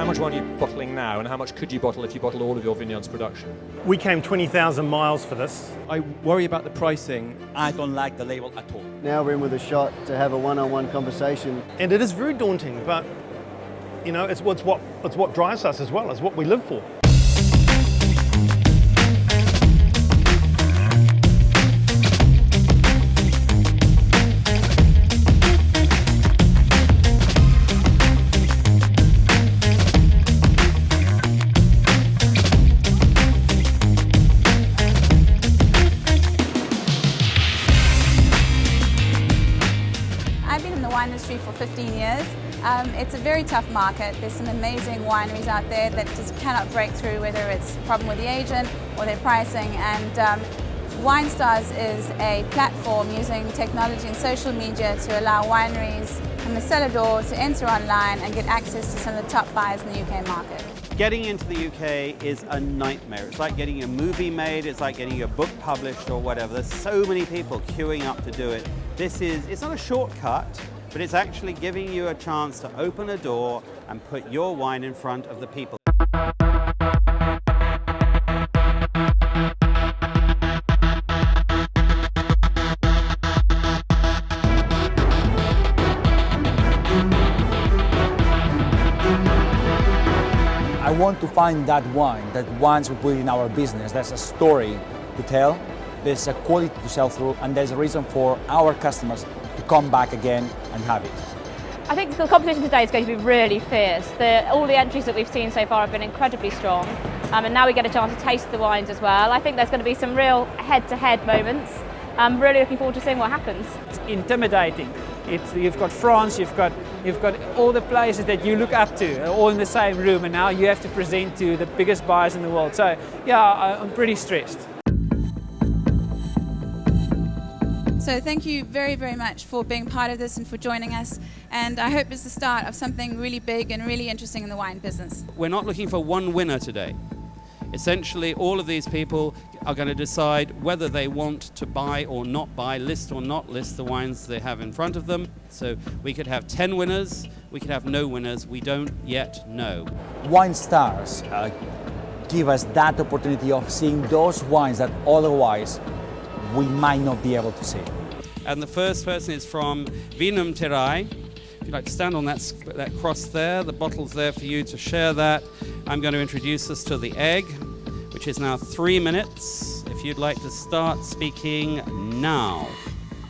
How much wine are you bottling now, and how much could you bottle if you bottled all of your vineyard's production? We came 20,000 miles for this. I worry about the pricing. I don't like the label at all. Now we're in with a shot to have a one-on-one conversation. And it is very daunting, but you know, it's what drives us as well, it's what we live for. Industry for 15 years. It's a very tough market. There's some amazing wineries out there that just cannot break through, whether it's a problem with the agent or their pricing. And WineStars is a platform using technology and social media to allow wineries from the cellar door to enter online and get access to some of the top buyers in the UK market. Getting into the UK is a nightmare. It's like getting a movie made, it's like getting a book published or whatever. There's so many people queuing up to do it. It's not a shortcut, but it's actually giving you a chance to open a door and put your wine in front of the people. I want to find that wine, that once we put in our business, there's a story to tell, there's a quality to sell through, and there's a reason for our customers to come back again and have it. I think the competition today is going to be really fierce. All the entries that we've seen so far have been incredibly strong, and now we get a chance to taste the wines as well. I think there's going to be some real head-to-head moments. I'm really looking forward to seeing what happens. It's intimidating. You've got France, you've got all the places that you look up to, all in the same room, and now you have to present to the biggest buyers in the world. So yeah, I'm pretty stressed. So thank you very, very much for being part of this and for joining us. And I hope it's the start of something really big and really interesting in the wine business. We're not looking for one winner today. Essentially, all of these people are going to decide whether they want to buy or not buy, list or not list the wines they have in front of them. So we could have 10 winners, we could have no winners, we don't yet know. WineStars give us that opportunity of seeing those wines that otherwise we might not be able to see. And the first person is from Vinum Terai. If you'd like to stand on that cross there, the bottle's there for you to share that. I'm going to introduce us to the egg, which is now 3 minutes. If you'd like to start speaking now.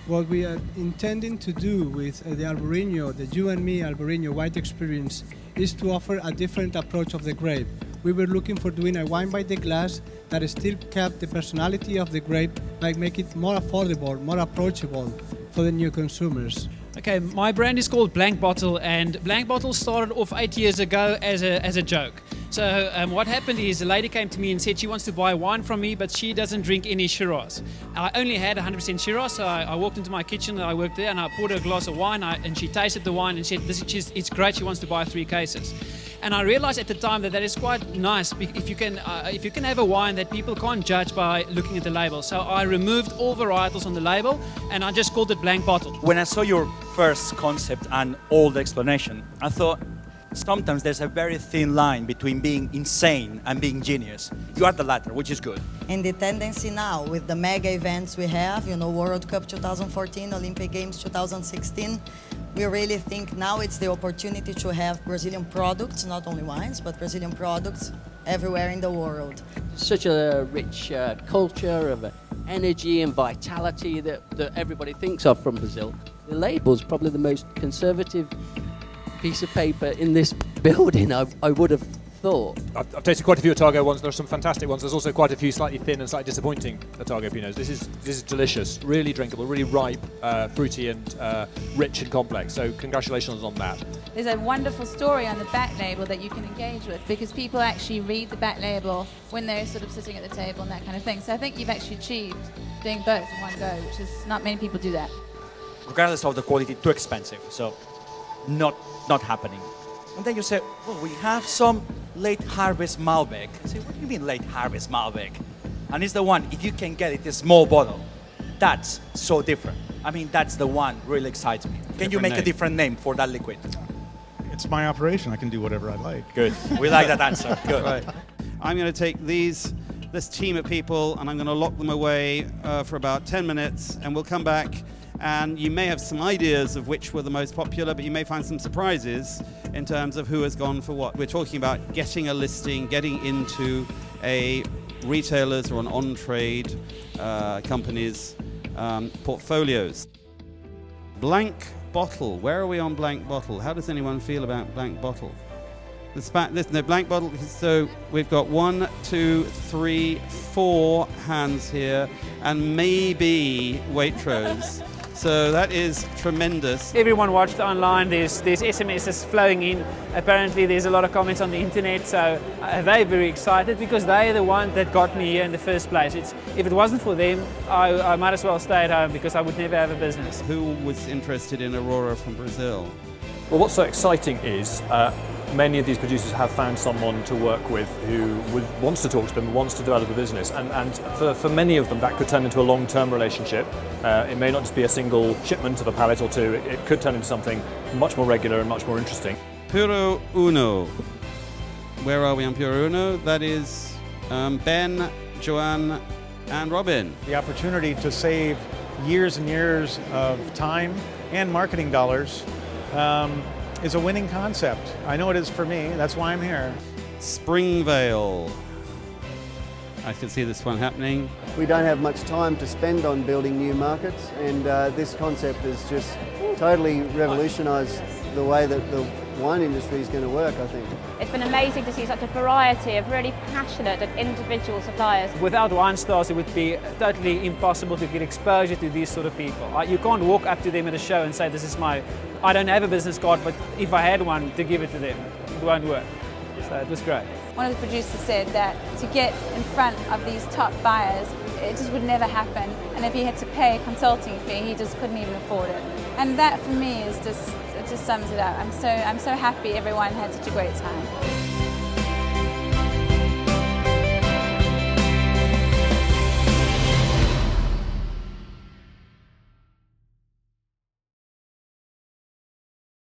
What we are intending to do with the Albarino, the You and Me Albarino White Experience, is to offer a different approach of the grape. We were looking for doing a wine by the glass that still kept the personality of the grape, like make it more affordable, more approachable for the new consumers. Okay, my brand is called Blank Bottle, and Blank Bottle started off 8 years ago as a joke. So what happened is a lady came to me and said she wants to buy wine from me, but she doesn't drink any Shiraz. I only had 100% Shiraz, so I walked into my kitchen, I worked there, and I poured her a glass of wine, and she tasted the wine and said, it's great, she wants to buy 3 cases. And I realized at the time that is quite nice if you can have a wine that people can't judge by looking at the label. So I removed all varietals on the label, and I just called it Blank Bottle. When I saw your first concept and all the explanation, I thought sometimes there's a very thin line between being insane and being genius. You are the latter, which is good. And the tendency now with the mega events we have, World Cup 2014, Olympic Games 2016, we really think now it's the opportunity to have Brazilian products, not only wines, but Brazilian products everywhere in the world. Such a rich culture of energy and vitality that everybody thinks of from Brazil. The label's probably the most conservative piece of paper in this building, I would have thought. I've tasted quite a few Otago ones. There's some fantastic ones. There's also quite a few slightly thin and slightly disappointing Otago Pinots. This is delicious, really drinkable, really ripe, fruity and rich and complex. So congratulations on that. There's a wonderful story on the back label that you can engage with, because people actually read the back label when they're sort of sitting at the table and that kind of thing. So I think you've actually achieved doing both in one go, which is not many people do that. Regardless of the quality, too expensive, so not happening. And then you say, well, we have some late harvest Malbec. I say, what do you mean late harvest Malbec? And it's the one, if you can get it in a small bottle, that's so different. I mean, that's the one really excites me. Can you make a different name for that liquid? it's my operation. I can do whatever I like. Good. We like that answer. Good. Right. I'm going to take this team of people, and I'm going to lock them away for about 10 minutes, and we'll come back, and you may have some ideas of which were the most popular, but you may find some surprises in terms of who has gone for what. We're talking about getting a listing, getting into a retailer's or an on-trade company's portfolios. Blank bottle. Where are we on blank bottle? How does anyone feel about blank bottle? The blank bottle. So we've got 1, 2, 3, 4 hands here, and maybe Waitrose. So that is tremendous. Everyone watched online. There's SMSs flowing in. Apparently there's a lot of comments on the internet. So they're very excited because they're the one that got me here in the first place. If it wasn't for them, I might as well stay at home because I would never have a business. Who was interested in Aurora from Brazil? Well, what's so exciting is many of these producers have found someone to work with who wants to talk to them, wants to develop a business, and for many of them that could turn into a long-term relationship. It may not just be a single shipment of a pallet or two, it could turn into something much more regular and much more interesting. Puro Uno. Where are we on Puro Uno? That is Ben, Joanne, and Robin. The opportunity to save years and years of time and marketing dollars is a winning concept. I know it is for me. That's why I'm here. Springvale. I can see this one happening. We don't have much time to spend on building new markets, and this concept has just totally revolutionised the way that the wine industry is going to work, I think. It's been amazing to see such a variety of really passionate and individual suppliers. Without Wine Stars, it would be totally impossible to get exposure to these sort of people. You can't walk up to them at a show and say, this is I don't have a business card, but if I had one, to give it to them. It won't work. So it was great. One of the producers said that to get in front of these top buyers, it just would never happen. And if he had to pay a consulting fee, he just couldn't even afford it. And that for me is it just sums it up. I'm so happy everyone had such a great time.